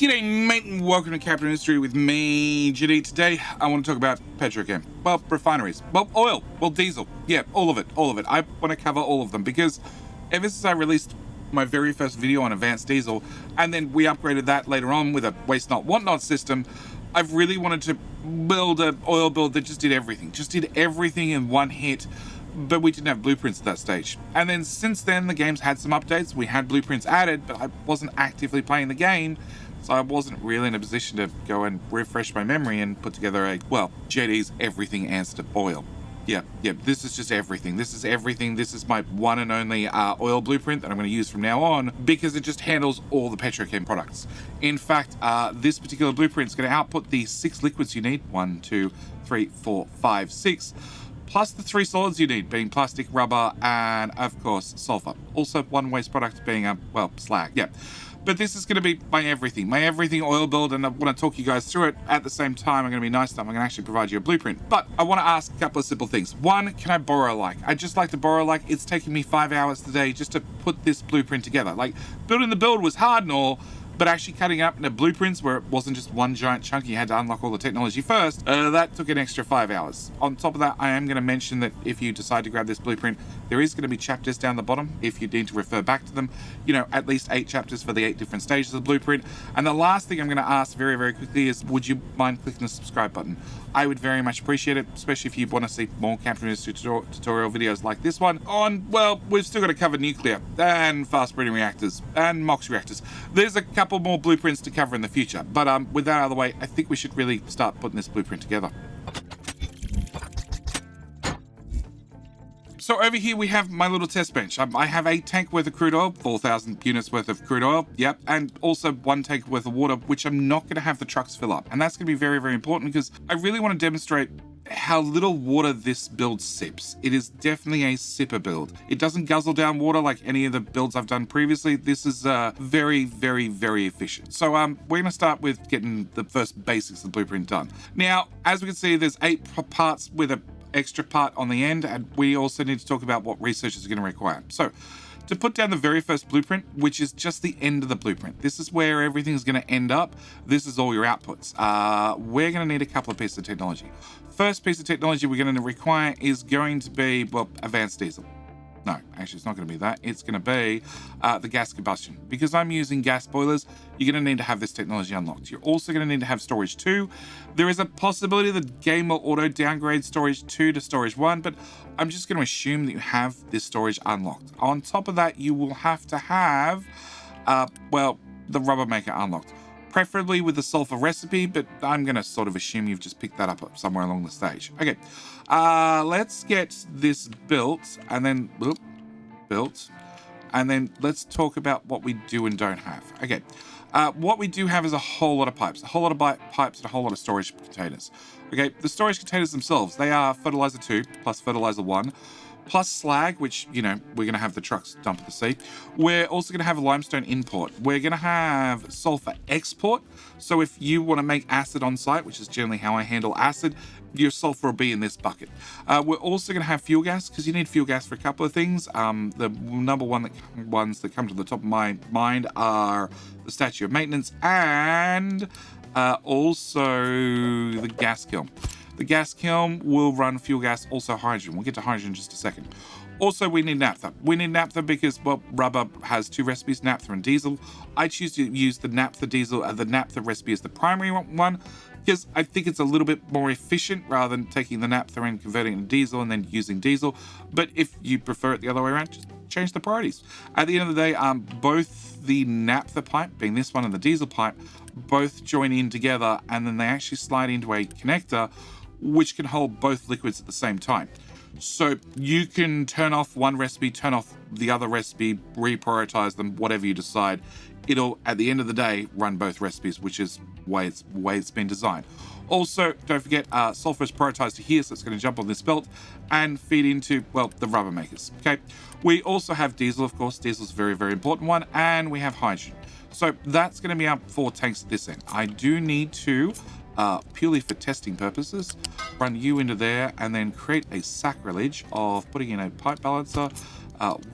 G'day mate and welcome to Captain Industry with me, GD. Today I want to talk about petrochem, well, refineries, well, oil, well, diesel, yeah, all of it. I want to cover all of them because ever since I released my very first video on advanced diesel and then we upgraded that later on with a waste not want not system, I've really wanted to build an oil build that just did everything in one hit. But we didn't have blueprints at that stage. And then since then, the game's had some updates. We had blueprints added, but I wasn't actively playing the game, so I wasn't really in a position to go and refresh my memory and put together JD's everything answer to oil. Yeah, this is just everything. This is everything. This is my one and only oil blueprint that I'm going to use from now on because it just handles all the petrochem products. In fact, this particular blueprint is going to output the 6 liquids you need. 1, 2, 3, 4, 5, 6. Plus the 3 solids you need, being plastic, rubber, and of course, sulfur. Also, one waste product being, slag. Yeah. But this is going to be my everything oil build, and I want to talk you guys through it. At the same time, I'm going to be nice enough, I'm going to actually provide you a blueprint. But I want to ask a couple of simple things. One, can I borrow like? I'd just like to borrow like. It's taking me 5 hours today just to put this blueprint together. Like, building the build was hard and all, but actually cutting it up into blueprints where it wasn't just one giant chunk, you had to unlock all the technology first, that took an extra 5 hours. On top of that, I am going to mention that if you decide to grab this blueprint, there is going to be chapters down the bottom if you need to refer back to them. You know, at least 8 chapters for the 8 different stages of the blueprint. And the last thing I'm going to ask very, very quickly is, would you mind clicking the subscribe button? I would very much appreciate it, especially if you want to see more Captain Industry tutorial videos like this one on, well, we've still got to cover nuclear and fast breeding reactors and MOX reactors. There's a couple more blueprints to cover in the future, but with that out of the way, I think we should really start putting this blueprint together. So over here we have my little test bench. I have 8 tank worth of crude oil, 4,000 units worth of crude oil, yep, and also 1 tank worth of water, which I'm not going to have the trucks fill up. And that's going to be very, very important because I really want to demonstrate how little water this build sips. It is definitely a sipper build. It doesn't guzzle down water like any of the builds I've done previously. This is very, very, very efficient. So we're going to start with getting the first basics of the blueprint done. Now, as we can see, there's 8 parts with a extra part on the end, and we also need to talk about what researchers are going to require. So to put down the very first blueprint, which is just the end of the blueprint, this is where everything's going to end up. This is all your outputs. We're going to need a couple of pieces of technology. First piece of technology we're going to require is going to be, well, advanced diesel. No, actually, it's not going to be that. It's going to be the gas combustion. Because I'm using gas boilers, you're going to need to have this technology unlocked. You're also going to need to have storage 2. There is a possibility the game will auto downgrade storage 2 to storage 1, but I'm just going to assume that you have this storage unlocked. On top of that, you will have to have, the rubber maker unlocked. Preferably with the sulfur recipe, but I'm going to sort of assume you've just picked that up somewhere along the stage. Okay, let's get this built, and then let's talk about what we do and don't have. Okay, what we do have is a whole lot of pipes, and a whole lot of storage containers. Okay, the storage containers themselves, they are fertilizer 2 plus fertilizer 1. Plus slag, which, you know, we're going to have the trucks dump at the sea. We're also going to have a limestone import. We're going to have sulfur export. So if you want to make acid on site, which is generally how I handle acid, your sulfur will be in this bucket. We're also going to have fuel gas, because you need fuel gas for a couple of things. The number one ones that come to the top of my mind are the statute of maintenance and also the gas kiln. The gas kiln will run fuel gas, also hydrogen. We'll get to hydrogen in just a second. Also, we need naphtha. We need naphtha because, well, rubber has 2 recipes, naphtha and diesel. I choose to use the naphtha diesel, the naphtha recipe as the primary one because I think it's a little bit more efficient rather than taking the naphtha and converting it to diesel and then using diesel. But if you prefer it the other way around, just change the priorities. At the end of the day, both the naphtha pipe, being this one, and the diesel pipe, both join in together, and then they actually slide into a connector which can hold both liquids at the same time. So you can turn off one recipe, turn off the other recipe, reprioritize them, whatever you decide. It'll, at the end of the day, run both recipes, which is way it's been designed. Also, don't forget, sulfur is prioritized to here, so it's going to jump on this belt and feed into, well, the rubber makers. Okay. We also have diesel, of course. Diesel is a very, very important one, and we have hydrogen. So that's going to be our 4 tanks at this end. I do need to purely for testing purposes, run you into there and then create a sacrilege of putting in a pipe balancer,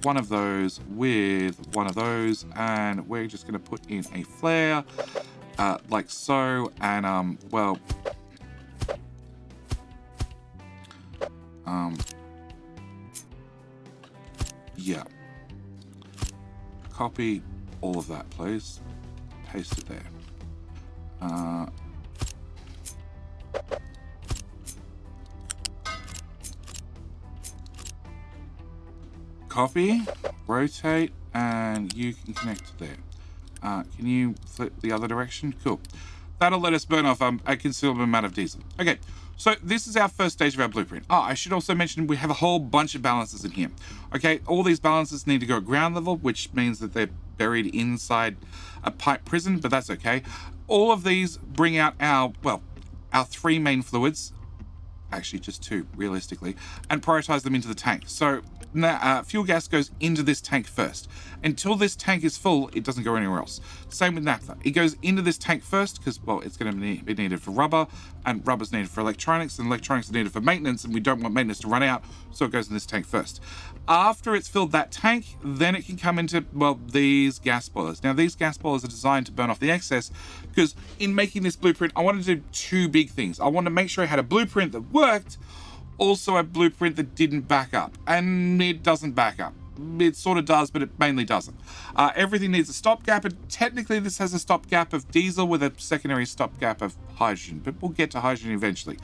one of those with one of those, and we're just going to put in a flare, like so, and well, yeah. Copy all of that, please. Paste it there. Copy, rotate, and you can connect to there. Can you flip the other direction? Cool. That'll let us burn off a considerable amount of diesel. Okay, so this is our first stage of our blueprint. I should also mention we have a whole bunch of balances in here. Okay, all these balances need to go at ground level, which means that they're buried inside a pipe prison, but that's okay. All of these bring out our 3 main fluids, actually just 2 realistically, and prioritize them into the tank. So now, fuel gas goes into this tank first. Until this tank is full, it doesn't go anywhere else. Same with naphtha. It goes into this tank first because, well, it's going to be needed for rubber, and rubber's needed for electronics, and electronics are needed for maintenance, and we don't want maintenance to run out, so it goes in this tank first. After it's filled that tank, then it can come into, well, these gas boilers. Now, these gas boilers are designed to burn off the excess because in making this blueprint, I wanted to do 2 big things. I wanted to make sure I had a blueprint that worked, also a blueprint that didn't back up, and it doesn't back up. It sort of does, but it mainly doesn't. Everything needs a stopgap, and technically this has a stopgap of diesel with a secondary stopgap of hydrogen, but we'll get to hydrogen eventually.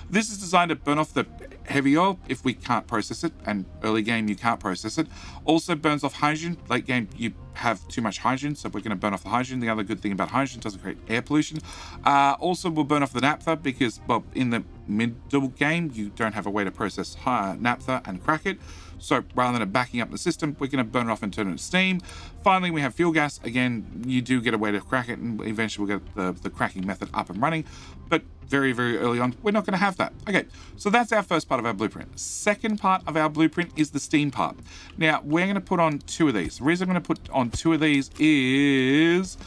This is designed to burn off the heavy oil if we can't process it, and early game you can't process it. Also burns off hydrogen. Late game you have too much hydrogen, so we're going to burn off the hydrogen. The other good thing about hydrogen, doesn't create air pollution. Also we'll burn off the naphtha because, well, in the middle game you don't have a way to process naphtha and crack it. So rather than it backing up the system, we're going to burn it off and turn it into steam. Finally, we have fuel gas. Again, you do get a way to crack it, and eventually we'll get the cracking method up and running. But very, very early on, we're not going to have that. Okay, so that's our first part of our blueprint. Second part of our blueprint is the steam part. Now, we're going to put on 2 of these. The reason I'm going to put on 2 of these is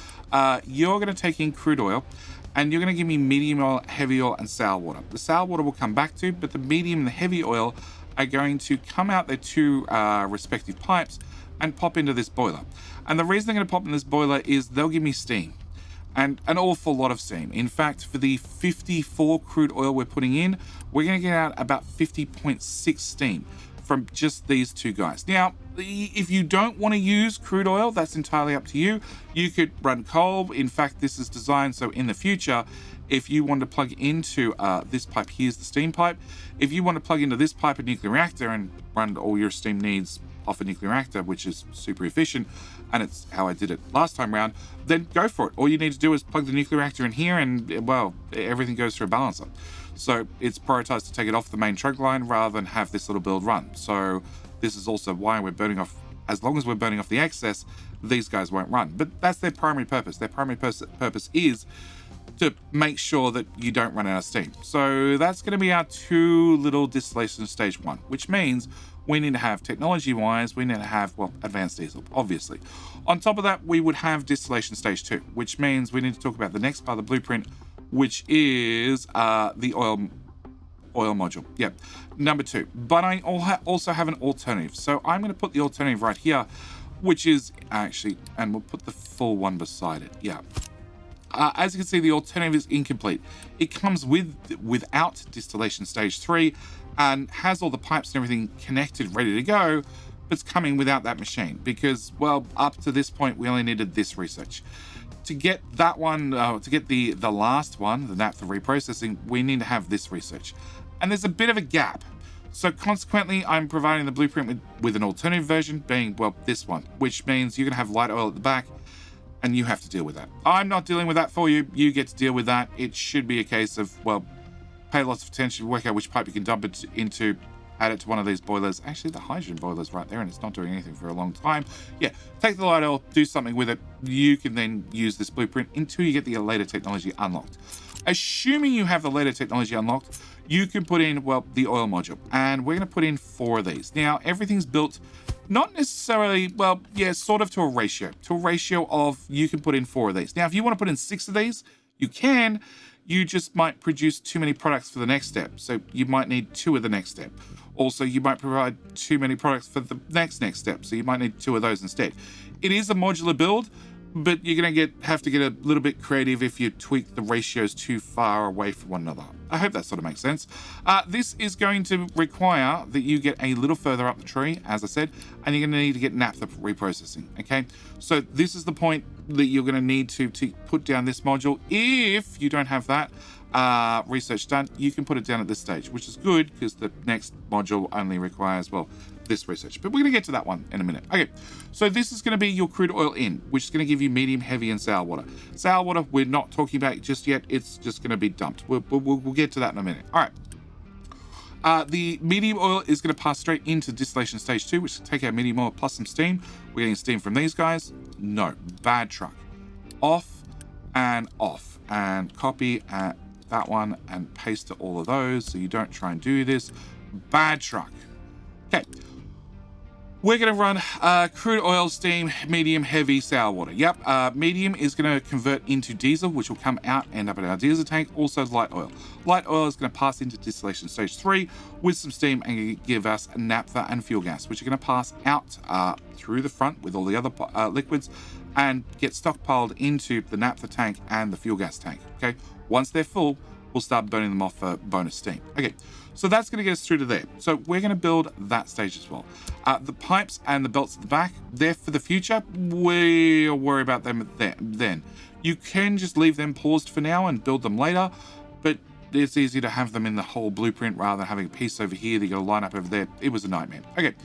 you're going to take in crude oil, and you're going to give me medium oil, heavy oil, and sour water. The sour water we'll come back to, but the medium and the heavy oil are going to come out their 2 respective pipes and pop into this boiler. And the reason they're going to pop in this boiler is they'll give me steam, and an awful lot of steam. In fact, for the 54 crude oil we're putting in, we're going to get out about 50.6 steam from just these 2 guys. Now, if you don't want to use crude oil, that's entirely up to you. You could run coal. In fact, this is designed so in the future, if you want to plug into this pipe, here's the steam pipe. If you want to plug into this pipe a nuclear reactor and run all your steam needs off a nuclear reactor, which is super efficient, and it's how I did it last time round, then go for it. All you need to do is plug the nuclear reactor in here, and, well, everything goes through a balancer. So it's prioritized to take it off the main trunk line rather than have this little build run. So this is also why we're burning off, as long as we're burning off the excess, these guys won't run. But that's their primary purpose. Their primary purpose is to make sure that you don't run out of steam. So that's going to be our 2 little distillation stage 1, which means we need to have, technology-wise, we need to have, well, advanced diesel, obviously. On top of that, we would have distillation stage 2, which means we need to talk about the next part of the blueprint, which is the oil module. Yep, number 2. But I also have an alternative. So I'm going to put the alternative right here, which is actually, and we'll put the full one beside it. Yeah. As you can see, the alternative is incomplete. It comes without distillation stage 3 and has all the pipes and everything connected, ready to go, but it's coming without that machine because, well, up to this point, we only needed this research. To get that one, to get the last one, the naphtha reprocessing, we need to have this research. And there's a bit of a gap. So consequently, I'm providing the blueprint with an alternative version being, well, this one, which means you're going to have light oil at the back, and you have to deal with that. I'm not dealing with that for you. You get to deal with that. It should be a case of, well, pay lots of attention, work out which pipe you can dump it into, add it to one of these boilers. Actually, the hydrogen boiler's right there, and it's not doing anything for a long time. Yeah, take the light oil, do something with it. You can then use this blueprint until you get the later technology unlocked. Assuming you have the later technology unlocked, you can put in, well, the oil module. And we're going to put in 4 of these. Now, everything's built not necessarily, well, yeah, sort of to a ratio of you can put in 4 of these. Now, if you want to put in 6 of these, you can. You just might produce too many products for the next step. So you might need 2 of the next step. Also, you might provide too many products for the next step. So you might need 2 of those instead. It is a modular build, but you're going to have to get a little bit creative if you tweak the ratios too far away from one another. I hope that sort of makes sense. This is going to require that you get a little further up the tree, as I said, and you're going to need to get naphtha reprocessing, okay? So this is the point that you're going to need to put down this module. If you don't have that research done, you can put it down at this stage, which is good because the next module only requires, well, this research, but we're going to get to that one in a minute. Okay, so this is going to be your crude oil in, which is going to give you medium, heavy, and sour water. Sour water, we're not talking about just yet. It's just going to be dumped. We'll get to that in a minute. All right. The medium oil is going to pass straight into distillation stage 2, which is take our medium oil plus some steam. We're getting steam from these guys. No, bad truck. Off, and copy that one and paste to all of those so you don't try and do this. Bad truck. Okay. We're going to run crude oil, steam, medium, heavy, sour water. Yep, medium is going to convert into diesel, which will come out, end up in our diesel tank. Also light oil. Light oil is going to pass into distillation stage 3 with some steam and give us naphtha and fuel gas, which are going to pass out through the front with all the other liquids and get stockpiled into the naphtha tank and the fuel gas tank. Okay, once they're full, we'll start burning them off for bonus steam. Okay, so that's going to get us through to there. So we're going to build that stage as well. The pipes and the belts at the back, they're for the future. We'll worry about them then. You can just leave them paused for now and build them later, but it's easier to have them in the whole blueprint rather than having a piece over here that you got to line up over there. It was a nightmare. Okay.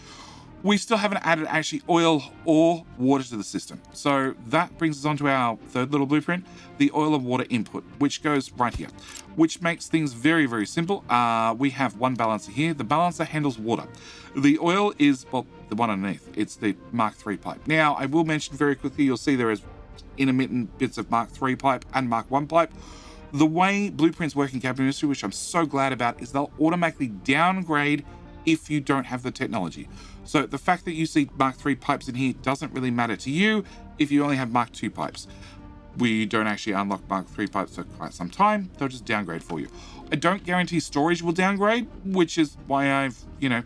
We still haven't added actually oil or water to the system. So that brings us on to our third little blueprint, the oil and water input, which goes right here, which makes things very, very simple. We have one balancer here. The balancer handles water. The oil is, well, the one underneath. It's the Mark III pipe. Now, I will mention very quickly, you'll see there is intermittent bits of Mark III pipe and Mark I pipe. The way blueprints work in cabin industry, which I'm so glad about, is they'll automatically downgrade if you don't have the technology. So the fact that you see Mark III pipes in here doesn't really matter to you if you only have Mark II pipes. We don't actually unlock Mark III pipes for quite some time. They'll just downgrade for you. I don't guarantee storage will downgrade, which is why I've,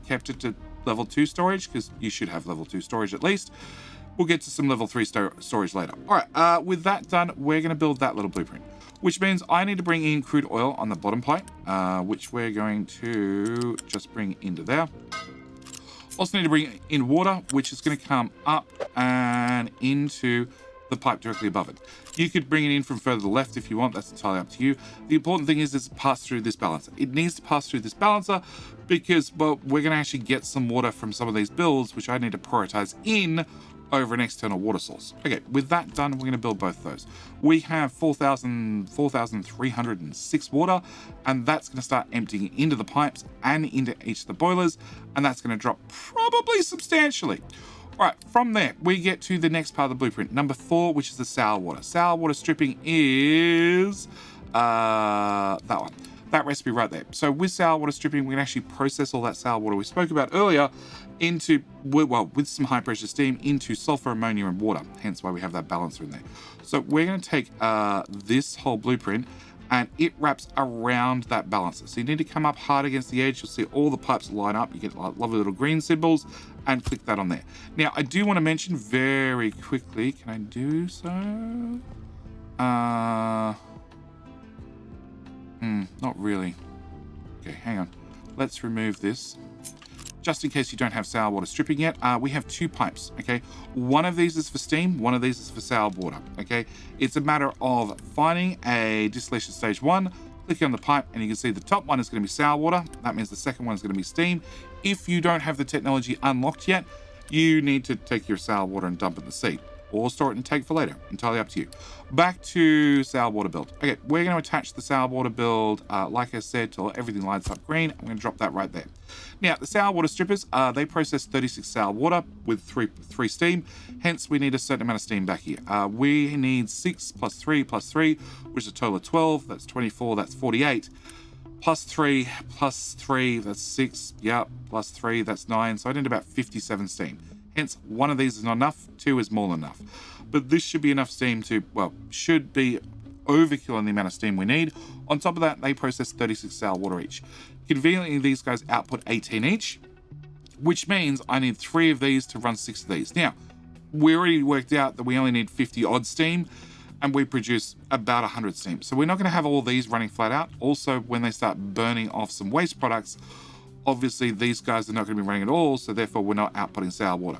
kept it to level 2 storage, because you should have level 2 storage at least. We'll get to some level 3 storage later. All right, with that done, we're going to build that little blueprint, which means I need to bring in crude oil on the bottom pipe, which we're going to just bring into there. Also need to bring in water, which is going to come up and into the pipe directly above it. You could bring it in from further to the left if you want. That's entirely up to you. The important thing is it's pass through this balancer. It needs to pass through this balancer because, well, we're going to actually get some water from some of these builds, which I need to prioritize in over an external water source. Okay, with that done, we're going to build both those. We have 4,306 water, and that's going to start emptying into the pipes and into each of the boilers, and that's going to drop probably substantially. All right, from there, we get to the next part of the blueprint, number 4, which is the sour water. Sour water stripping is that one. That recipe right there. So with sour water stripping, we can actually process all that sour water we spoke about earlier into, well, with some high pressure steam into sulfur, ammonia, and water. Hence why we have that balancer in there. So we're going to take this whole blueprint and it wraps around that balancer. So you need to come up hard against the edge. You'll see all the pipes line up. You get lovely little green symbols and click that on there. Now, I do want to mention very quickly, can I do so? Not really. Okay, hang on. Let's remove this. Just in case you don't have sour water stripping yet, we have 2 pipes, okay? One of these is for steam, one of these is for sour water, okay? It's a matter of finding a distillation stage 1, clicking on the pipe, and you can see the top one is going to be sour water. That means the second one is going to be steam. If you don't have the technology unlocked yet, you need to take your sour water and dump it in the sea, or store it in a tank for later. Entirely up to you. Back to sour water build. Okay, we're going to attach the sour water build, like I said, till everything lights up green. I'm going to drop that right there. Now, the sour water strippers, they process 36 sour water with 3 steam. Hence, we need a certain amount of steam back here. We need 6 plus 3 plus 3, which is a total of 12. That's 24. That's 48. Plus 3, that's 6. Yep, plus 3, that's 9. So I need about 57 steam. Hence, one of these is not enough, 2 is more than enough. But this should be enough steam to, well, should be overkill in the amount of steam we need. On top of that, they process 36 sour water each. Conveniently, these guys output 18 each, which means I need 3 of these to run 6 of these. Now, we already worked out that we only need 50 odd steam, and we produce about 100 steam. So we're not going to have all these running flat out. Also, when they start burning off some waste products, obviously these guys are not going to be running at all, so therefore we're not outputting sour water.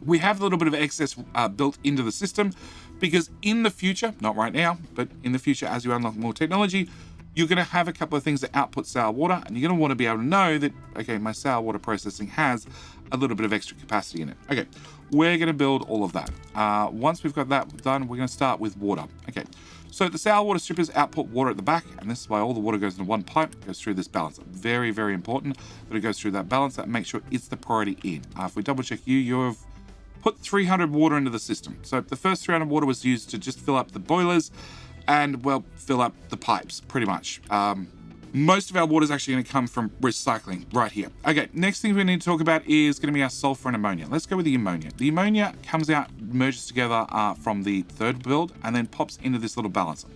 We have a little bit of excess built into the system because in the future, not right now, but in the future, as you unlock more technology, you're going to have a couple of things that output sour water, and you're going to want to be able to know that, okay, my sour water processing has a little bit of extra capacity in it. Okay, we're going to build all of that. Once we've got that done, we're going to start with water. Okay, so the sour water strippers output water at the back, and this is why all the water goes into one pipe, goes through this balancer. Very, very important that it goes through that balancer and make sure it's the priority in. If we double check you've put 300 water into the system. So the first 300 water was used to just fill up the boilers and, well, fill up the pipes, pretty much. Most of our water is actually going to come from recycling right here. Okay, next thing we need to talk about is going to be our sulfur and ammonia. Let's go with the ammonia. The ammonia comes out, merges together from the third build, and then pops into this little balancer.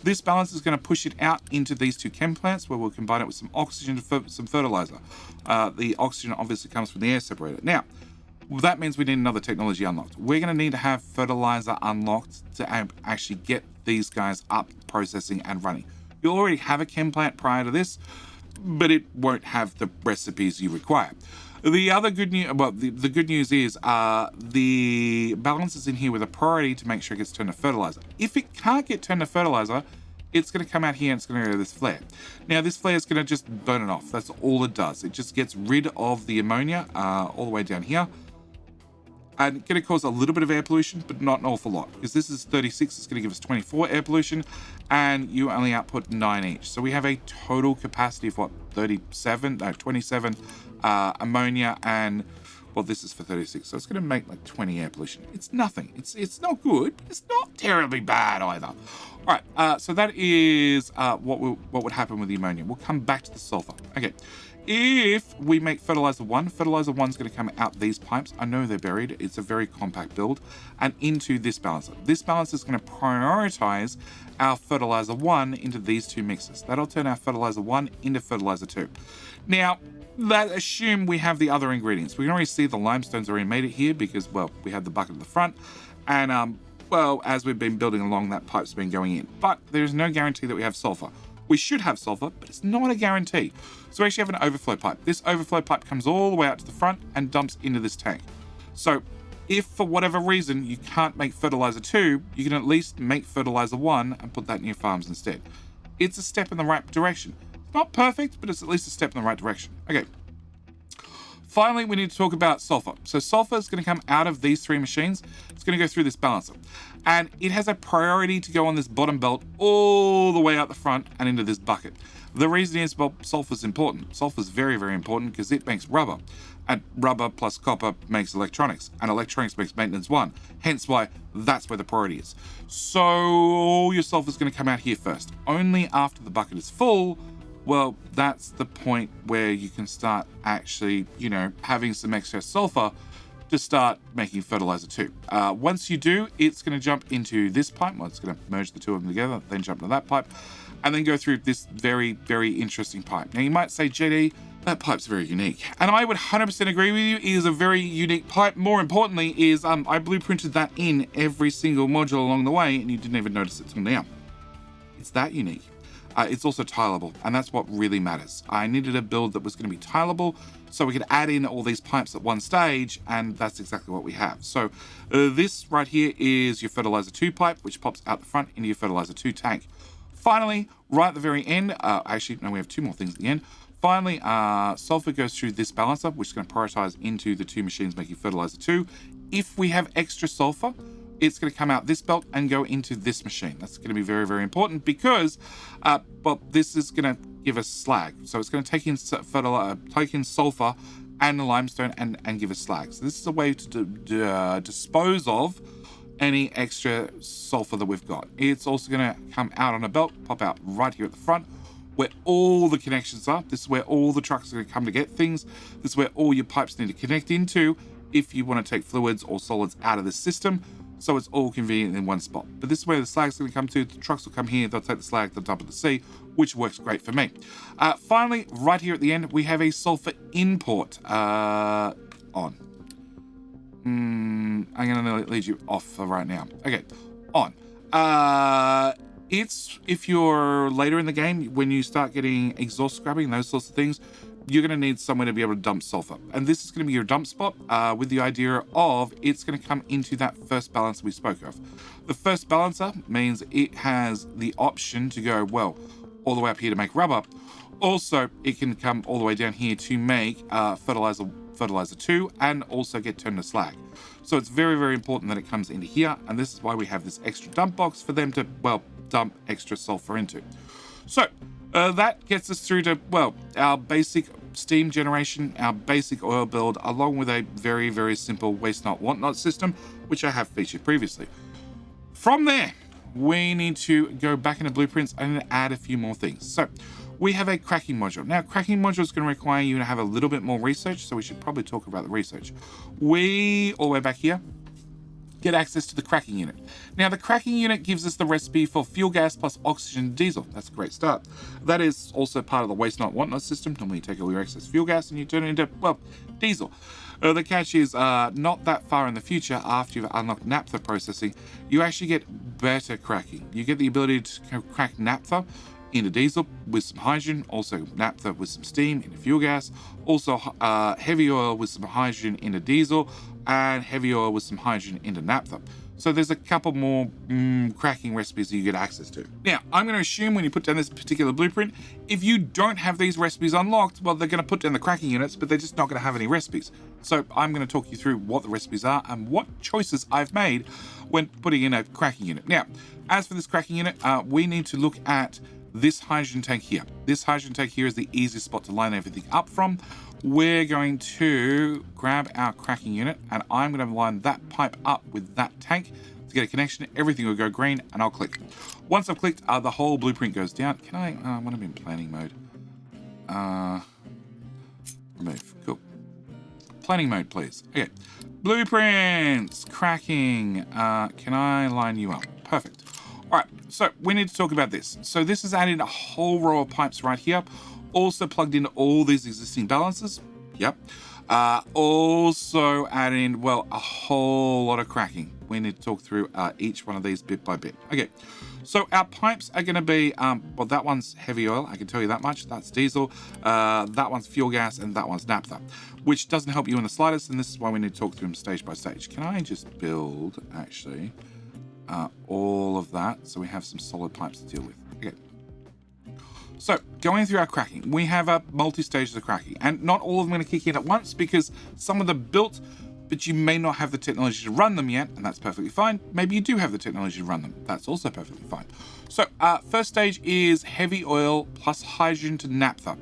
This balancer is going to push it out into these two chem plants where we'll combine it with some oxygen to some fertilizer. The oxygen obviously comes from the air separator. Now, that means we need another technology unlocked. We're going to need to have fertilizer unlocked to actually get these guys up, processing and running. You'll already have a chem plant prior to this, but it won't have the recipes you require. The other good news, well, the good news is the balance is in here with a priority to make sure it gets turned to fertilizer. If it can't get turned to fertilizer, it's going to come out here and it's going to go to this flare. Now, this flare is going to just burn it off. That's all it does. It just gets rid of the ammonia all the way down here. And going to cause a little bit of air pollution, but not an awful lot. Because this is 36, it's going to give us 24 air pollution, and you only output 9 each. So we have a total capacity of what, 27 ammonia, and, well, this is for 36. So it's going to make like 20 air pollution. It's nothing. It's not good, but it's not terribly bad either. All right, so that is what would happen with the ammonia. We'll come back to the sulfur. Okay. If we make fertilizer 1 is going to come out these pipes. I know they're buried. It's a very compact build. And into this balancer. This balancer is going to prioritize our fertilizer 1 into these two mixes. That'll turn our fertilizer 1 into fertilizer 2. Now, that assume we have the other ingredients. We can already see the limestone's already made it here because, well, we have the bucket at the front. And, well, as we've been building along, that pipe's been going in. But there's no guarantee that we have sulfur. We should have sulfur, but it's not a guarantee. So we actually have an overflow pipe. This overflow pipe comes all the way out to the front and dumps into this tank. So if for whatever reason you can't make fertilizer 2, you can at least make fertilizer 1 and put that in your farms instead. It's a step in the right direction. It's not perfect, but it's at least a step in the right direction. Okay. Finally, we need to talk about sulfur. So sulfur is going to come out of these 3 machines. It's going to go through this balancer. And it has a priority to go on this bottom belt all the way out the front and into this bucket. The reason is, well, sulfur is important. Sulfur is very, very important because it makes rubber. And rubber plus copper makes electronics. And electronics makes maintenance 1. Hence why that's where the priority is. So all your sulfur is going to come out here first. Only after the bucket is full, well, that's the point where you can start actually, having some extra sulfur to start making fertilizer 2. Once you do, it's going to jump into this pipe. Well, it's going to merge the two of them together, then jump into that pipe, and then go through this very, very interesting pipe. Now, you might say, JD, that pipe's very unique. And I would 100% agree with you. It is a very unique pipe. More importantly is I blueprinted that in every single module along the way, and you didn't even notice it till now. It's that unique. It's also tileable, and that's what really matters. I needed a build that was going to be tileable so we could add in all these pipes at one stage, and that's exactly what we have. So this right here is your fertilizer 2 pipe, which pops out the front into your fertilizer 2 tank. Finally, right at the very end, actually, no, we have 2 more things at the end. Finally, sulfur goes through this balancer, which is going to prioritize into the 2 machines making fertilizer 2. If we have extra sulfur, it's going to come out this belt and go into this machine. That's going to be very, very important because, well, this is going to give us slag. So it's going to take in sulfur and the limestone and give us slag. So this is a way to dispose of any extra sulfur that we've got. It's also going to come out on a belt, pop out right here at the front, where all the connections are. This is where all the trucks are going to come to get things. This is where all your pipes need to connect into if you want to take fluids or solids out of the system. So it's all convenient in one spot. But this is where the slag's going to come to. The trucks will come here, they'll take the slag, they'll dump it to the sea, which works great for me. Finally, right here at the end, we have a sulfur import on. I'm going to lead you off for right now. Okay, on. It's if you're later in the game, when you start getting exhaust scrubbing, those sorts of things, you're going to need somewhere to be able to dump sulfur. And this is going to be your dump spot with the idea of it's going to come into that first balancer we spoke of. The first balancer means it has the option to go, well, all the way up here to make rubber. Also, it can come all the way down here to make fertilizer 2 and also get turned to slag. So it's very, very important that it comes into here. And this is why we have this extra dump box for them to, well, dump extra sulfur into. So that gets us through to, well, our basic steam generation, our basic oil build, along with a very, very simple waste not, want not system, which I have featured previously. From there, we need to go back into blueprints and add a few more things. So we have a cracking module. Now, cracking module is going to require you to have a little bit more research, so we should probably talk about the research. We, all the way back here, get access to the cracking unit. Now, the cracking unit gives us the recipe for fuel gas plus oxygen and diesel. That's a great start. That is also part of the waste not, want not system. Normally you take all your excess fuel gas and you turn it into, well, diesel. The catch is not that far in the future, after you've unlocked naphtha processing, you actually get better cracking. You get the ability to crack naphtha into diesel with some hydrogen, also naphtha with some steam into fuel gas, also heavy oil with some hydrogen into diesel, and heavy oil with some hydrogen into naphtha. So there's a couple more cracking recipes that you get access to. Now, I'm going to assume when you put down this particular blueprint, if you don't have these recipes unlocked, well, they're going to put down the cracking units, but they're just not going to have any recipes. So I'm going to talk you through what the recipes are and what choices I've made when putting in a cracking unit. Now, as for this cracking unit, we need to look at this hydrogen tank here. This hydrogen tank here is the easiest spot to line everything up from. We're going to grab our cracking unit and I'm going to line that pipe up with that tank to get a connection. Everything will go green and I'll click. Once I've clicked, the whole blueprint goes down. Can I want to be in planning mode. Remove. Cool. Planning mode, please. Okay. Blueprints. Cracking. Can I line you up? Perfect. All right, so we need to talk about this. So this is adding a whole row of pipes right here. Also plugged into all these existing balancers. Yep. Also adding, well, a whole lot of cracking. We need to talk through each one of these bit by bit. Okay, so our pipes are going to be, well, that one's heavy oil. I can tell you that much. That's diesel. That one's fuel gas and that one's naphtha, which doesn't help you in the slightest. And this is why we need to talk through them stage by stage. Can I just build, actually, all of that so we have some solid pipes to deal with? Okay. So going through our cracking, we have a multi-stages of cracking, and not all of them are going to kick in at once because some of them are built, but you may not have the technology to run them yet, and that's perfectly fine. Maybe you do have the technology to run them. That's also perfectly fine. So first stage is heavy oil plus hydrogen to naphtha.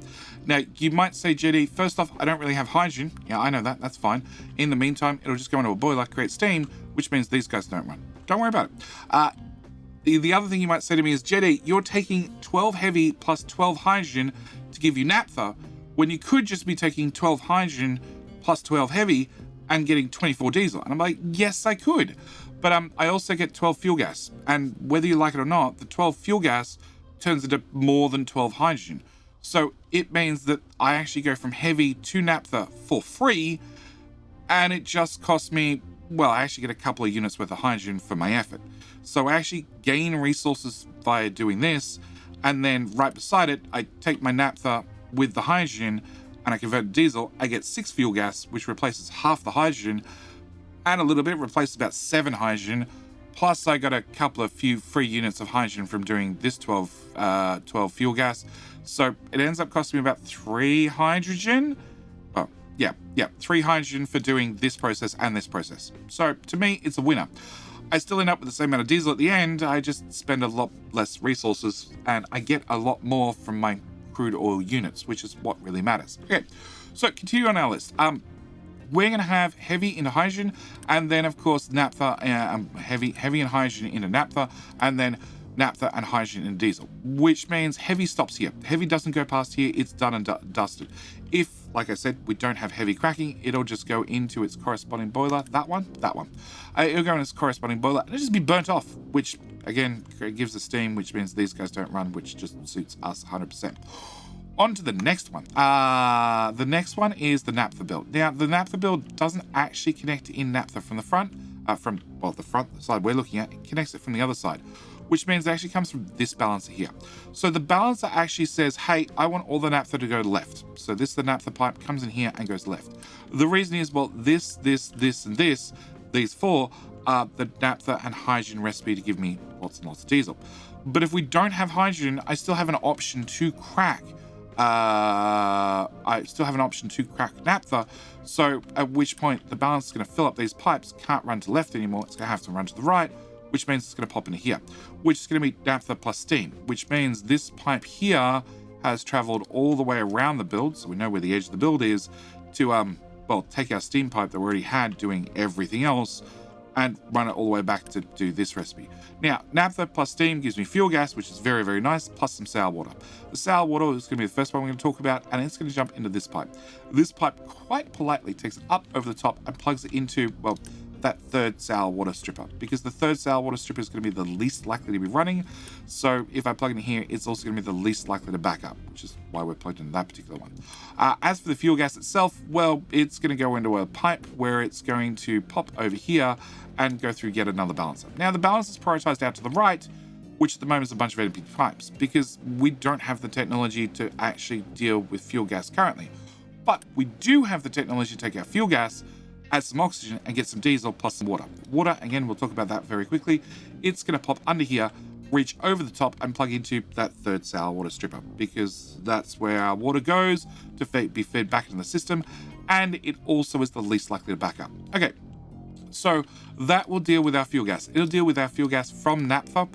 Now, you might say, JD, first off, I don't really have hydrogen. Yeah, I know that. That's fine. In the meantime, it'll just go into a boiler, create steam, which means these guys don't run. Don't worry about it. The other thing you might say to me is, JD, you're taking 12 heavy plus 12 hydrogen to give you naphtha, when you could just be taking 12 hydrogen plus 12 heavy and getting 24 diesel. And I'm like, yes, I could. But I also get 12 fuel gas. And whether you like it or not, the 12 fuel gas turns into more than 12 hydrogen. So it means that I actually go from heavy to naphtha for free, and it just costs me, well, I actually get a couple of units worth of hydrogen for my effort. So I actually gain resources via doing this, and then right beside it, I take my naphtha with the hydrogen and I convert to diesel. I get 6 fuel gas, which replaces half the hydrogen, and a little bit replaces about 7 hydrogen. Plus I got a couple of few free units of hydrogen from doing this 12 fuel gas. So it ends up costing me about 3 hydrogen. Oh, yeah, 3 hydrogen for doing this process and this process. So to me, it's a winner. I still end up with the same amount of diesel at the end. I just spend a lot less resources and I get a lot more from my crude oil units, which is what really matters. Okay, so continue on our list. We're going to have heavy into hydrogen, and then of course naphtha, heavy and hydrogen into naphtha, and then naphtha and hydrogen into diesel, which means heavy stops here. Heavy doesn't go past here. It's done and dusted. If, like I said, we don't have heavy cracking, it'll just go into its corresponding boiler. That one. It'll go in its corresponding boiler and it'll just be burnt off, which again gives the steam, which means these guys don't run, which just suits us 100%. On to the next one. The next one is the naphtha build. Now, the naphtha build doesn't actually connect in naphtha from the front, the side we're looking at. It connects it from the other side, which means it actually comes from this balancer here. So the balancer actually says, hey, I want all the naphtha to go left. So the naphtha pipe comes in here and goes left. The reason is, well, this, and this, these four are the naphtha and hydrogen recipe to give me lots and lots of diesel. But if we don't have hydrogen, I still have an option to crack naphtha, so at which point the balance is going to fill up these pipes, can't run to left anymore, it's going to have to run to the right, which means it's going to pop into here, which is going to be naphtha plus steam, which means this pipe here has traveled all the way around the build, so we know where the edge of the build is, to take our steam pipe that we already had doing everything else and run it all the way back to do this recipe. Now, naphtha plus steam gives me fuel gas, which is very, very nice, plus some sour water. The sour water is going to be the first one we're going to talk about, and it's going to jump into this pipe. This pipe quite politely takes it up over the top and plugs it into, well, that third sour water stripper, because the third sour water stripper is going to be the least likely to be running. So if I plug in here, it's also going to be the least likely to back up, which is why we're plugged into that particular one. As for the fuel gas itself, well, it's going to go into a pipe where it's going to pop over here and go through yet another balancer. Now the balancer is prioritized out to the right, which at the moment is a bunch of empty pipes, because we don't have the technology to actually deal with fuel gas currently. But we do have the technology to take our fuel gas, add some oxygen, and get some diesel plus some water. Water, again, we'll talk about that very quickly. It's going to pop under here, reach over the top, and plug into that third sour water stripper, because that's where our water goes to be fed back into the system, and it also is the least likely to back up. Okay, so that will deal with our fuel gas. It'll deal with our fuel gas from naphtha.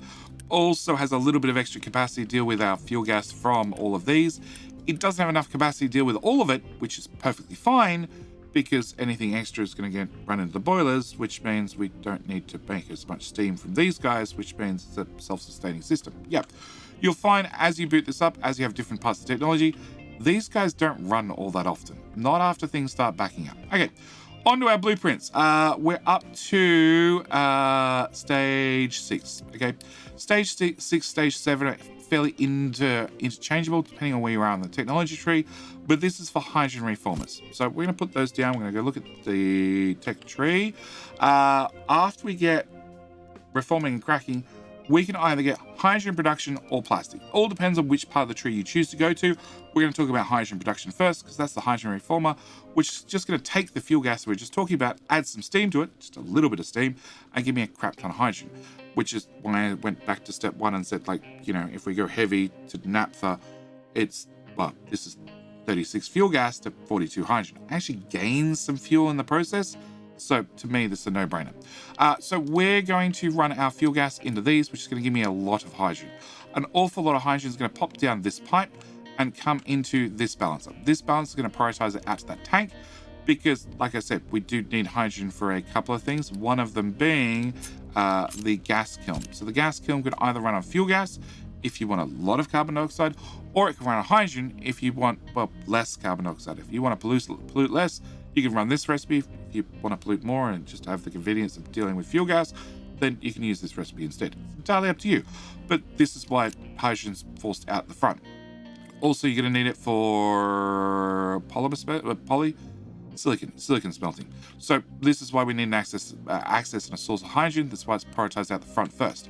Also has a little bit of extra capacity to deal with our fuel gas from all of these. It doesn't have enough capacity to deal with all of it, which is perfectly fine, because anything extra is going to get run into the boilers, which means we don't need to make as much steam from these guys, which means it's a self-sustaining system. Yeah, you'll find as you boot this up, as you have different parts of technology, these guys don't run all that often, not after things start backing up. Okay, on to our blueprints. We're up to stage 6. Okay, stage 6, stage 7 are fairly interchangeable depending on where you are on the technology tree, but this is for hydrogen reformers. So we're going to put those down. We're going to go look at the tech tree. After we get reforming and cracking, we can either get hydrogen production or plastic. All depends on which part of the tree you choose to go to. We're going to talk about hydrogen production first, because that's the hydrogen reformer, which is just going to take the fuel gas we were just talking about, add some steam to it, just a little bit of steam, and give me a crap ton of hydrogen, which is why I went back to step 1 and said, like, you know, if we go heavy to naphtha, it's, well, this is 36 fuel gas to 42 hydrogen. I actually gains some fuel in the process. So to me, this is a no-brainer. So we're going to run our fuel gas into these, which is going to give me a lot of hydrogen. An awful lot of hydrogen is going to pop down this pipe and come into this balancer. This balancer is going to prioritize it out to that tank, because, like I said, we do need hydrogen for a couple of things, one of them being the gas kiln. So the gas kiln could either run on fuel gas if you want a lot of carbon dioxide, or it can run on hydrogen if you want, well, less carbon dioxide. If you want to pollute less, you can run this recipe. If you want to pollute more and just have the convenience of dealing with fuel gas, then you can use this recipe instead. It's entirely up to you. But this is why hydrogen's forced out the front. Also, you're going to need it for silicon smelting. So this is why we need an access and a source of hydrogen. That's why it's prioritized out the front first.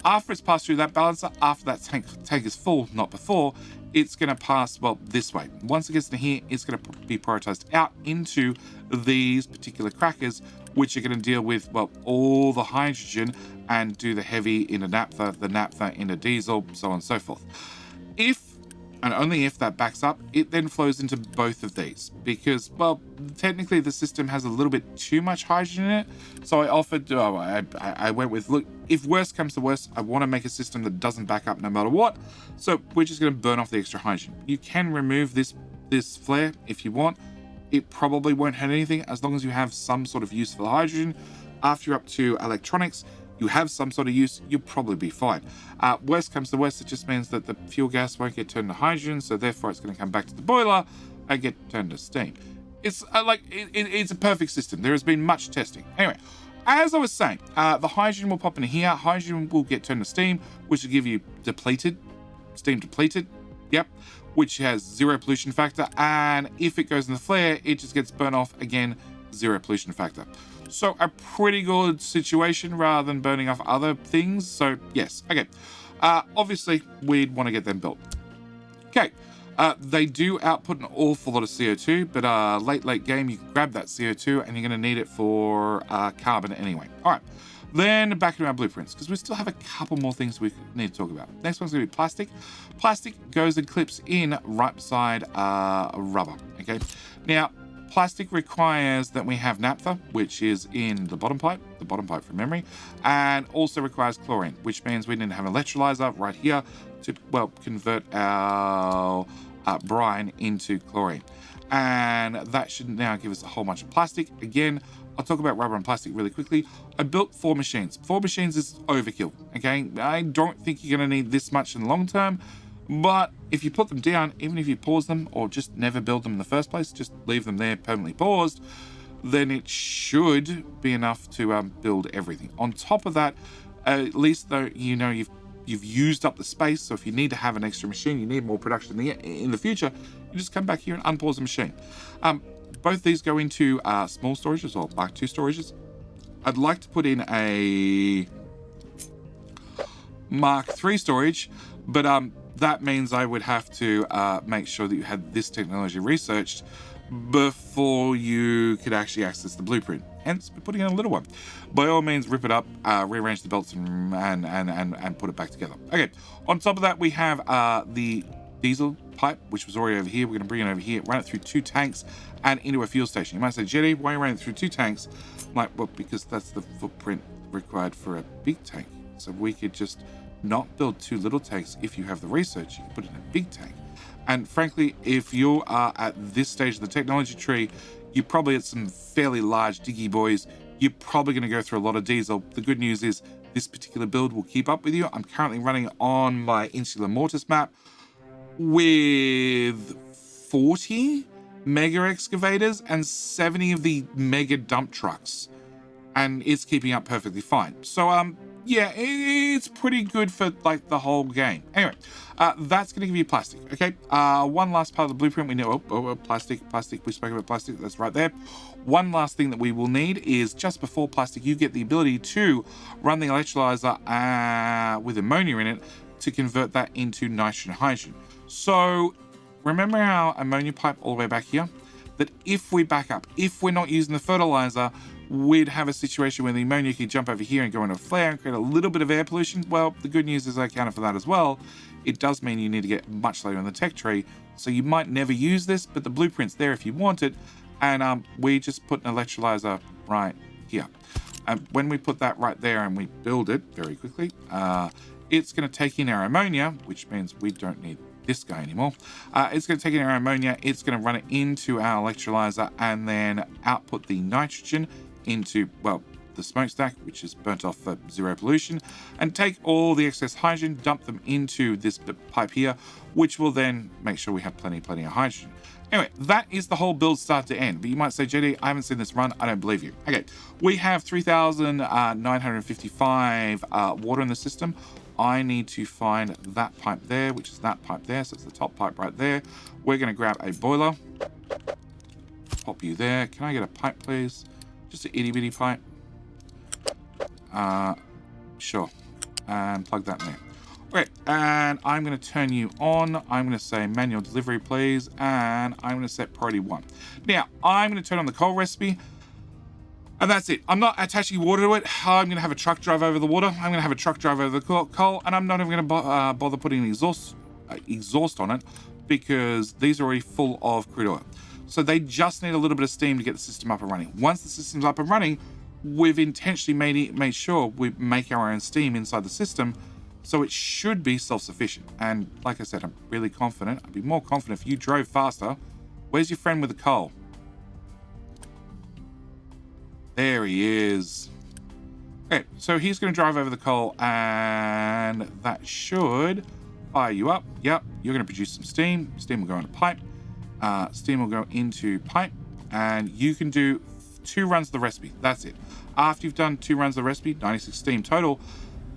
After it's passed through that balancer, after that tank is full, not before, it's going to pass, well, this way. Once it gets to here, it's going to be prioritized out into these particular crackers, which are going to deal with, well, all the hydrogen and do the heavy into naphtha, the naphtha into diesel, so on and so forth. If and only if that backs up, it then flows into both of these, because, well, technically the system has a little bit too much hydrogen in it. So I went with, look, if worst comes to worst, I want to make a system that doesn't back up no matter what. So we're just going to burn off the extra hydrogen. You can remove this flare if you want. It probably won't hurt anything as long as you have some sort of use for the hydrogen. After you're up to electronics, you have some sort of use, you'll probably be fine. Worst comes to worst, it just means that the fuel gas won't get turned to hydrogen, so therefore it's going to come back to the boiler and get turned to steam. It's it's a perfect system. There has been much testing. Anyway, as I was saying, the hydrogen will pop in here. Hydrogen will get turned to steam, which will give you steam depleted. Yep, which has 0 pollution factor, and if it goes in the flare, it just gets burnt off again, 0 pollution factor. So a pretty good situation rather than burning off other things. So yes, okay. Obviously, we'd want to get them built. Okay, they do output an awful lot of CO2, but late game, you can grab that CO2 and you're going to need it for carbon anyway. All right, then back to our blueprints, because we still have a couple more things we need to talk about. Next one's going to be plastic. Plastic goes and clips in right beside rubber, okay? Now, plastic requires that we have naphtha, which is in the bottom pipe from memory, and also requires chlorine, which means we need to have an electrolyzer right here to, well, convert our brine into chlorine. And that should now give us a whole bunch of plastic. Again, I'll talk about rubber and plastic really quickly. I built 4 machines. 4 machines is overkill, okay? I don't think you're going to need this much in the long term, but if you put them down, even if you pause them or just never build them in the first place, just leave them there permanently paused, then it should be enough to build everything. On top of that, at least though you know you've used up the space, so if you need to have an extra machine, you need more production in the future, you just come back here and unpause the machine. Both these go into small storages or Mark II storages. I'd like to put in a Mark III storage, but that means I would have to make sure that you had this technology researched before you could actually access the blueprint. Hence, we're putting in a little one. By all means, rip it up, rearrange the belts, and put it back together. Okay, on top of that, we have the diesel pipe, which was already over here. We're going to bring it over here, run it through 2 tanks and into a fuel station. You might say, Jetty, why are you running it through 2 tanks? I'm like, well, because that's the footprint required for a big tank. So we could just not build 2 little tanks. If you have the research, you can put it in a big tank. And frankly, if you are at this stage of the technology tree, you're probably at some fairly large diggy boys. You're probably going to go through a lot of diesel. The good news is this particular build will keep up with you. I'm currently running on my insular mortise map with 40 mega excavators and 70 of the mega dump trucks, and it's keeping up perfectly fine. So yeah, it's pretty good for like the whole game. Anyway, that's going to give you plastic. Okay, one last part of the blueprint. We know plastic. We spoke about plastic. That's right there. One last thing that we will need is just before plastic, you get the ability to run the electrolyzer with ammonia in it to convert that into nitrogen and hydrogen. So remember our ammonia pipe all the way back here? That if we back up, if we're not using the fertilizer, we'd have a situation where the ammonia could jump over here and go into a flare and create a little bit of air pollution. Well, the good news is I accounted for that as well. It does mean you need to get much later in the tech tree, so you might never use this, but the blueprint's there if you want it, and we just put an electrolyzer right here. And when we put that right there and we build it very quickly, it's going to take in our ammonia, which means we don't need this guy anymore. It's going to take in our ammonia, it's going to run it into our electrolyzer and then output the nitrogen into, well, the smokestack, which is burnt off for 0 pollution, and take all the excess hydrogen, dump them into this pipe here, which will then make sure we have plenty of hydrogen. Anyway, that is the whole build start to end. But you might say, JD, I haven't seen this run. I don't believe you. Okay, we have 3,955 water in the system. I need to find that pipe there, which is that pipe there. So it's the top pipe right there. We're going to grab a boiler. Pop you there. Can I get a pipe, please? Just an itty bitty pipe. Sure. And plug that in there. Okay, and I'm going to turn you on. I'm going to say manual delivery, please. And I'm going to set priority 1. Now, I'm going to turn on the coal recipe. And that's it. I'm not attaching water to it. I'm going to have a truck drive over the water. I'm going to have a truck drive over the coal. And I'm not even going to bother putting an exhaust on it, because these are already full of crude oil. So they just need a little bit of steam to get the system up and running. Once the system's up and running, we've intentionally made sure we make our own steam inside the system, so it should be self-sufficient. And like I said, I'm really confident. I'd be more confident if you drove faster. Where's your friend with the coal? There he is. Okay, so he's going to drive over the coal, and that should fire you up. Yep, you're going to produce some steam. Steam will go into pipe. Steam will go into pipe, and you can do 2 runs of the recipe. That's it. After you've done 2 runs of the recipe, 96 steam total,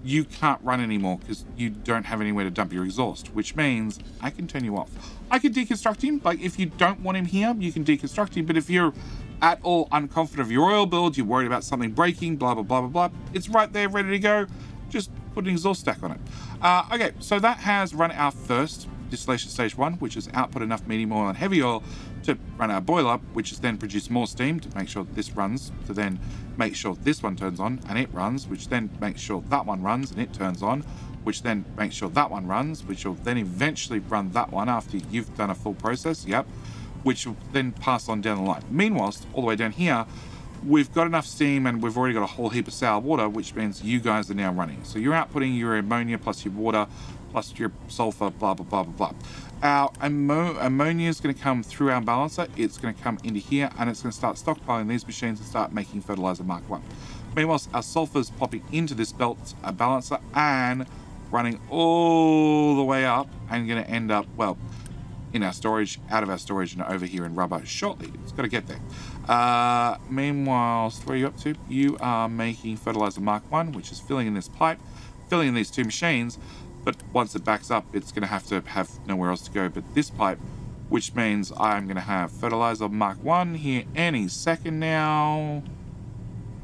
you can't run anymore because you don't have anywhere to dump your exhaust, which means I can turn you off. I can deconstruct him. Like, if you don't want him here, you can deconstruct him. But if you're at all unconfident of your oil build, you're worried about something breaking, blah, blah, blah, blah, blah, it's right there, ready to go. Just put an exhaust stack on it. Okay, so that has run our first distillation stage 1, which is output enough medium oil and heavy oil to run our boiler, which has then produced more steam to make sure this runs, to then make sure this one turns on and it runs, which then makes sure that one runs and it turns on, which then makes sure that one runs, which will then eventually run that one after you've done a full process, yep, which will then pass on down the line. Meanwhile, all the way down here, we've got enough steam and we've already got a whole heap of sour water, which means you guys are now running. So you're outputting your ammonia plus your water plus your sulfur, blah, blah, blah, blah, blah. Our ammonia is going to come through our balancer. It's going to come into here and it's going to start stockpiling these machines and start making fertilizer Mark 1. Meanwhile, our sulfur is popping into this belt balancer and running all the way up and going to end up, well, in our storage, out of our storage, and over here in rubber shortly. It's got to get there. Meanwhile, where are you up to? You are making fertilizer Mark 1, which is filling in this pipe, filling in these two machines. But once it backs up, it's going to have nowhere else to go but this pipe, which means I'm going to have fertilizer Mark 1 here any second now.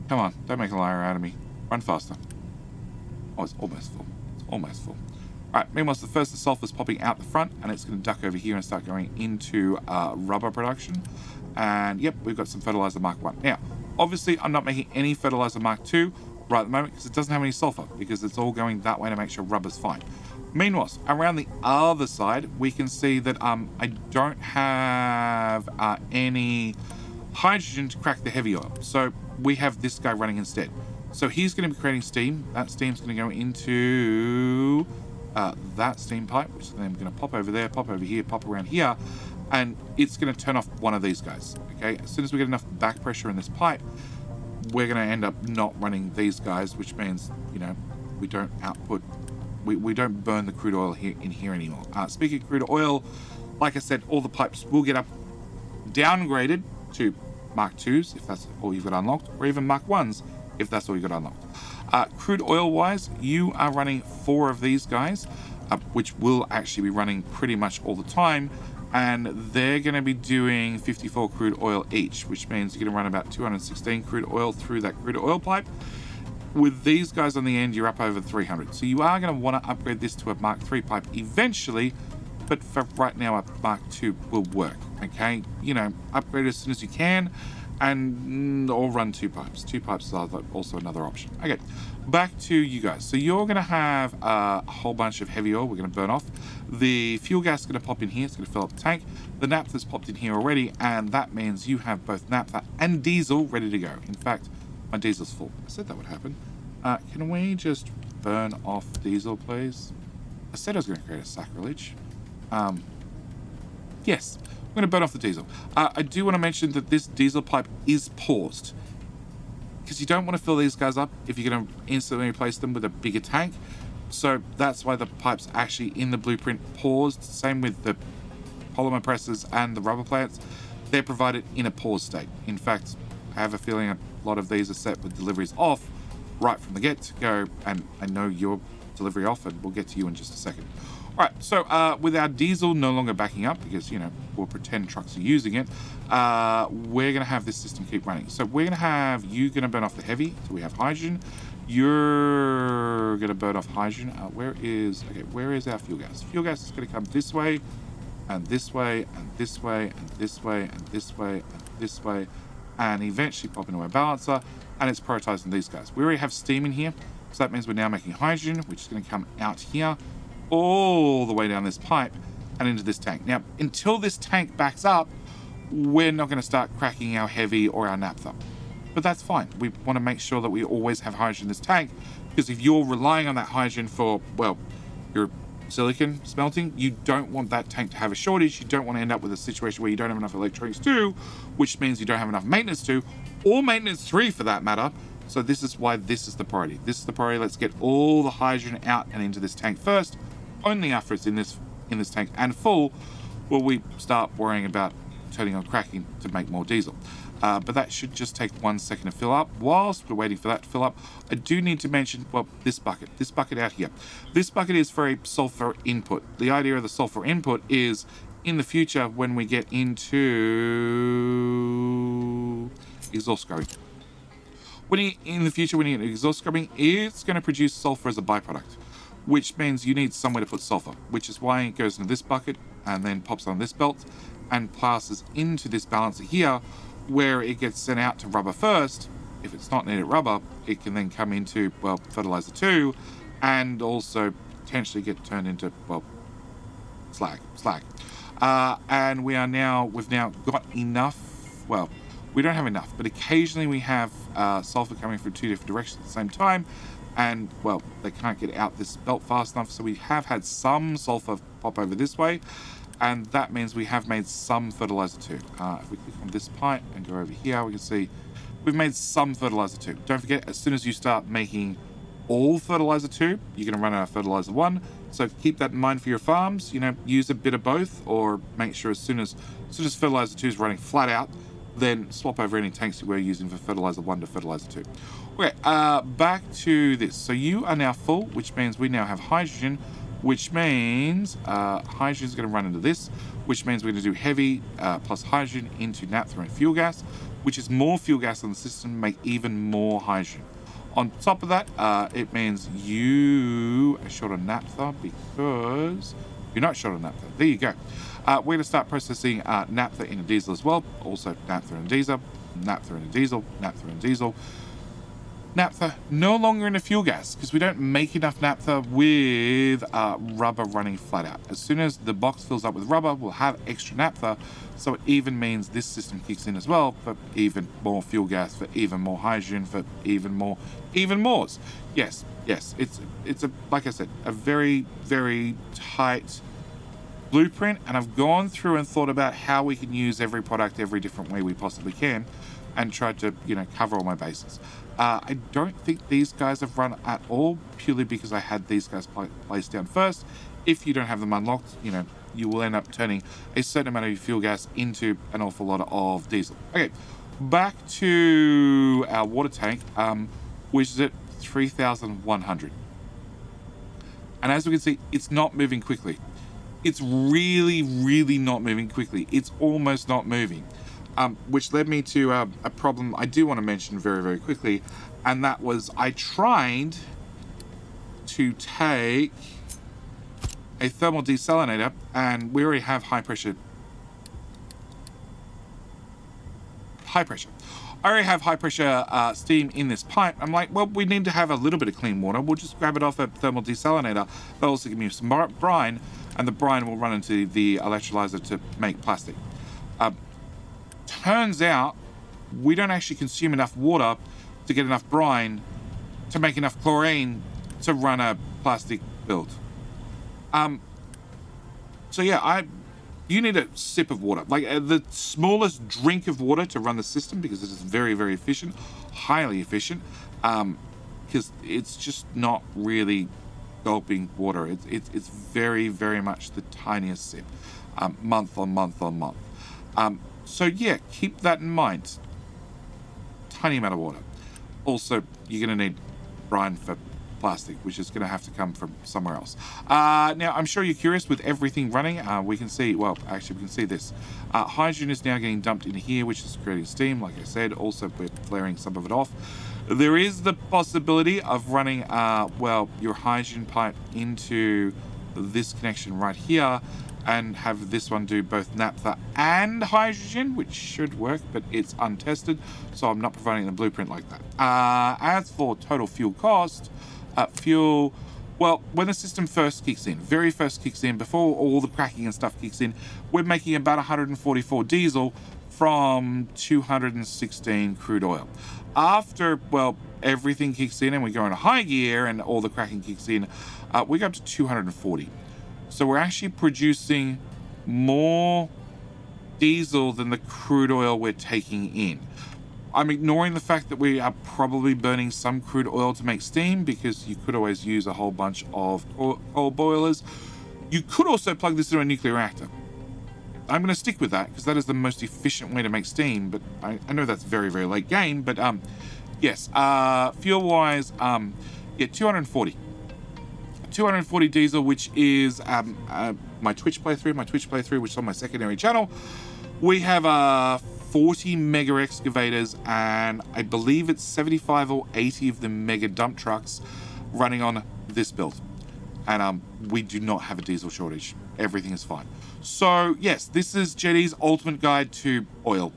Come on, don't make a liar out of me. Run faster. Oh, it's almost full. It's almost full. All right, meanwhile, the first, the sulfur is popping out the front, and it's going to duck over here and start going into rubber production. And yep, we've got some fertilizer Mark 1. Now, obviously, I'm not making any fertilizer Mark 2 right at the moment because it doesn't have any sulfur, because it's all going that way to make sure rubber's fine. Meanwhile, around the other side, we can see that I don't have any hydrogen to crack the heavy oil. So we have this guy running instead. So he's going to be creating steam. That steam's going to go into that steam pipe, which is then going to pop over there, pop over here, pop around here, and it's going to turn off one of these guys. Okay, as soon as we get enough back pressure in this pipe, we're going to end up not running these guys, which means, you know, we don't output, we don't burn the crude oil here in here anymore. Speaking of crude oil, like I said, all the pipes will get downgraded to Mark 2s if that's all you've got unlocked, or even Mark 1s if that's all you've got unlocked. Crude oil wise, you are running 4 of these guys, which will actually be running pretty much all the time, and they're going to be doing 54 crude oil each, which means you're going to run about 216 crude oil through that crude oil pipe. With these guys on the end, you're up over 300. So you are going to want to upgrade this to a Mark 3 pipe eventually, but for right now, a Mark 2 will work, okay? You know, upgrade as soon as you can, and or run 2 pipes. 2 pipes is also another option. Okay, back to you guys. So you're going to have a whole bunch of heavy oil we're going to burn off. The fuel gas is going to pop in here. It's going to fill up the tank. The naphtha's popped in here already, and that means you have both naphtha and diesel ready to go. In fact, my diesel's full. I said that would happen. Can we just burn off diesel, please? I said I was going to create a sacrilege. Yes, I'm going to burn off the diesel. I do want to mention that this diesel pipe is paused, because you don't want to fill these guys up if you're going to instantly replace them with a bigger tank. So that's why the pipe's actually in the blueprint paused. Same with the polymer presses and the rubber plants. They're provided in a paused state. In fact, I have a feeling a lot of these are set with deliveries off right from the get-go, and I know your delivery off, and we'll get to you in just a second. All right, so with our diesel no longer backing up, because, you know, we'll pretend trucks are using it, we're going to have this system keep running. So we're going to have you going to burn off the heavy, so we have hydrogen. You're going to burn off hydrogen. Where is our fuel gas? Fuel gas is going to come this way, and this way, and this way, and this way, and this way, and this way, and eventually pop into our balancer, and it's prioritizing these guys. We already have steam in here, so that means we're now making hydrogen, which is going to come out here, all the way down this pipe, and into this tank. Now, until this tank backs up, we're not going to start cracking our heavy or our naphtha. But that's fine. We want to make sure that we always have hydrogen in this tank, because if you're relying on that hydrogen for, well, your silicon smelting, you don't want that tank to have a shortage. You don't want to end up with a situation where you don't have enough electronics 2, which means you don't have enough maintenance 2, or maintenance 3 for that matter. So this is why this is the priority. This is the priority. Let's get all the hydrogen out and into this tank first. Only after it's in this tank and full will we start worrying about turning on cracking to make more diesel. But that should just take 1 second to fill up. Whilst we're waiting for that to fill up, I do need to mention, well, this bucket out here. This bucket is for a sulfur input. The idea of the sulfur input is in the future when we get into exhaust scrubbing. In the future, when you get exhaust scrubbing, it's going to produce sulfur as a byproduct, which means you need somewhere to put sulfur, which is why it goes into this bucket and then pops on this belt and passes into this balancer here, where it gets sent out to rubber first. If it's not needed rubber, it can then come into, well, fertilizer 2, and also potentially get turned into, well, slag. And we've now got enough, well, we don't have enough, but occasionally we have sulfur coming from 2 different directions at the same time, and, well, they can't get out this belt fast enough, so we have had some sulfur pop over this way, and that means we have made some fertilizer 2. If we click on this pipe and go over here, we can see we've made some fertilizer 2. Don't forget, as soon as you start making all fertilizer 2, you're going to run out of fertilizer 1. So keep that in mind for your farms. You know, use a bit of both, or make sure as soon as fertilizer 2 is running flat out, then swap over any tanks you were using for fertilizer 1 to fertilizer 2. Okay, back to this. So you are now full, which means we now have hydrogen, which means hydrogen is going to run into this, which means we're going to do heavy plus hydrogen into naphtha and fuel gas, which is more fuel gas in the system, make even more hydrogen. On top of that, it means you are short on naphtha because you're not short on naphtha. There you go. We're going to start processing naphtha into diesel as well. Also naphtha and diesel, naphtha and diesel, naphtha and diesel. Naphtha no longer in a fuel gas because we don't make enough naphtha with rubber running flat out. As soon as the box fills up with rubber, we'll have extra naphtha, so it even means this system kicks in as well for even more fuel gas, for even more hydrogen, for even mores. Yes, it's a, like I said, a very, very tight blueprint, and I've gone through and thought about how we can use every product every different way we possibly can, and tried to, you know, cover all my bases. I don't think these guys have run at all, purely because I had these guys placed down first. If you don't have them unlocked, you know, you will end up turning a certain amount of fuel gas into an awful lot of diesel. Okay, back to our water tank, which is at 3,100. And as we can see, it's not moving quickly. It's really, really not moving quickly. It's almost not moving. Which led me to a problem I do want to mention very, very quickly, and that was I tried to take a thermal desalinator, and we already have high pressure. I already have high pressure steam in this pipe. I'm like, well, we need to have a little bit of clean water. We'll just grab it off a thermal desalinator. That'll also give me some brine, and the brine will run into the electrolyzer to make plastic. Turns out we don't actually consume enough water to get enough brine to make enough chlorine to run a plastic build. So yeah, you need a sip of water, like the smallest drink of water to run the system, because it is very, very efficient, highly efficient, because it's just not really gulping water. It's very, very much the tiniest sip, month on month on month. So yeah, keep that in mind. Tiny amount of water. Also, you're going to need brine for plastic, which is going to have to come from somewhere else. Now, I'm sure you're curious with everything running. We can see, well, actually, we can see this. Hydrogen is now getting dumped into here, which is creating steam, like I said. Also, we're flaring some of it off. There is the possibility of running, well, your hydrogen pipe into this connection right here, and have this one do both naphtha and hydrogen, which should work, but it's untested, so I'm not providing the blueprint like that. As for total fuel cost, well, when the system first kicks in, very first kicks in, before all the cracking and stuff kicks in, we're making about 144 diesel from 216 crude oil. After, well, everything kicks in and we go into high gear and all the cracking kicks in, we go up to 240. So we're actually producing more diesel than the crude oil we're taking in. I'm ignoring the fact that we are probably burning some crude oil to make steam, because you could always use a whole bunch of coal boilers. You could also plug this into a nuclear reactor. I'm going to stick with that because that is the most efficient way to make steam. But I know that's very, very late game. But yes, fuel-wise, yeah, 240 diesel, which is my Twitch playthrough, which is on my secondary channel. We have 40 mega excavators, and I believe it's 75 or 80 of the mega dump trucks running on this build. And we do not have a diesel shortage. Everything is fine. So yes, this is Jetty's ultimate guide to oil.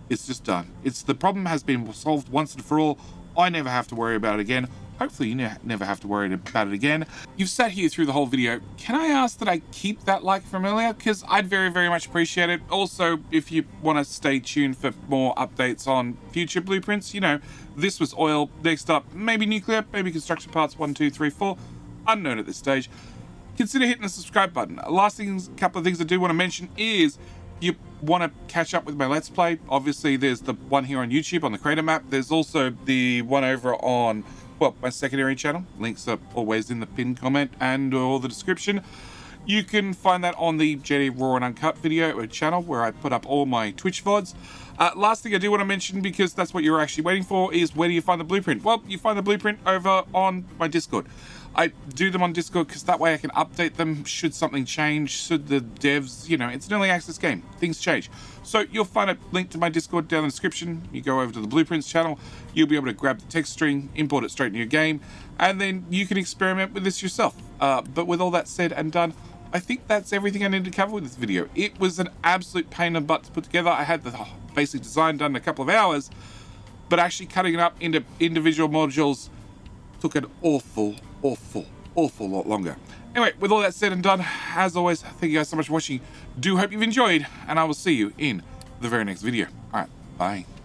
It's just done. The problem has been solved once and for all. I never have to worry about it again. Hopefully you never have to worry about it again. You've sat here through the whole video. Can I ask that I keep that like from earlier? Because I'd very, very much appreciate it. Also, if you want to stay tuned for more updates on future blueprints, you know, this was oil. Next up, maybe nuclear, maybe construction parts 1, 2, 3, 4. Unknown at this stage. Consider hitting the subscribe button. Last things, couple of things I do want to mention is you want to catch up with my Let's Play. Obviously, there's the one here on YouTube on the creator map. There's also the one over on, well, my secondary channel. Links are always in the pinned comment and or the description. You can find that on the Jetty Raw and Uncut video channel where I put up all my Twitch VODs. Last thing I do want to mention, because that's what you're actually waiting for, is where do you find the blueprint? Well, you find the blueprint over on my Discord. I do them on Discord because that way I can update them should something change, should the devs, you know, it's an early access game. Things change. So you'll find a link to my Discord down in the description. You go over to the Blueprints channel, you'll be able to grab the text string, import it straight into your game, and then you can experiment with this yourself. But with all that said and done, I think that's everything I needed to cover with this video. It was an absolute pain in the butt to put together. I had the basic design done in a couple of hours, but actually cutting it up into individual modules took an awful lot longer. Anyway, with all that said and done, as always, thank you guys so much for watching. Do hope you've enjoyed, and I will see you in the very next video. All right, bye.